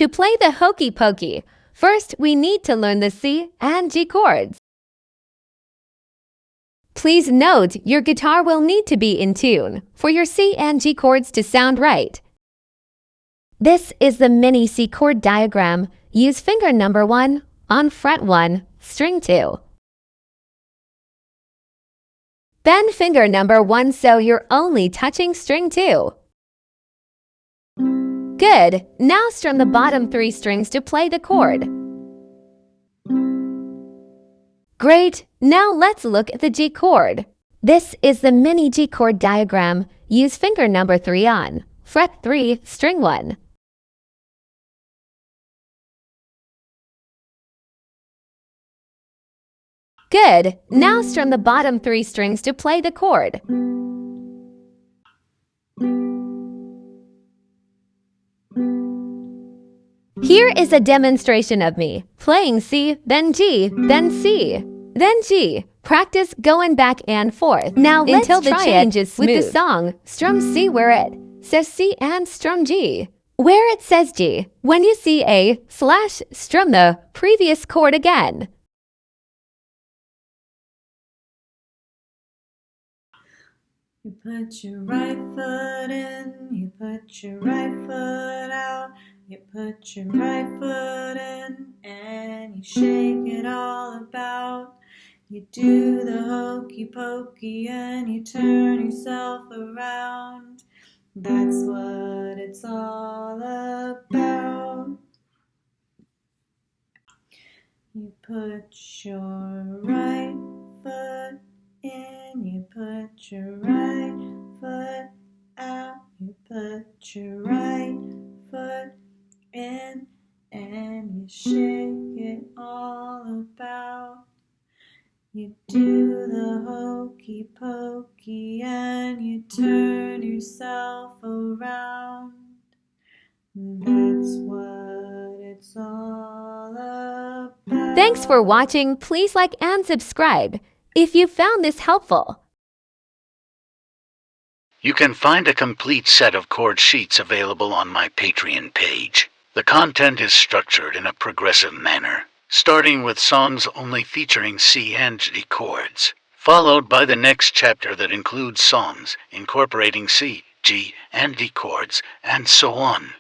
To play the Hokey Pokey, first we need to learn the C and G chords. Please note your guitar will need to be in tune for your C and G chords to sound right. This is the mini C chord diagram. Use finger number 1 on fret 1, string 2. Bend finger number 1 so you're only touching string 2. Good. Now strum the bottom 3 strings to play the chord. Great. Now let's look at the G chord. This is the mini G chord diagram. Use finger number 3 on fret 3, string 1. Good. Now strum the bottom 3 strings to play the chord. Here is a demonstration of me playing C, then G, then C, then G. Practice going back and forth. Now let's until the change is smooth. With the song, strum C where it says C and strum G where it says G. When you see A/, strum the previous chord again. You put your right foot in, you put your right foot out, you put your right foot in, and you shake it all about. You do the hokey pokey and you turn yourself around. That's what it's all about. You put your right foot in, you put your right foot out, you put your right foot in, and you shake it all about. You do the hokey pokey and you turn yourself around. That's what it's all about. Thanks for watching. Please like and subscribe if you found this helpful. You can find a complete set of chord sheets available on my Patreon page. The content is structured in a progressive manner, starting with songs only featuring C and G chords, followed by the next chapter that includes songs incorporating C, G, and D chords, and so on.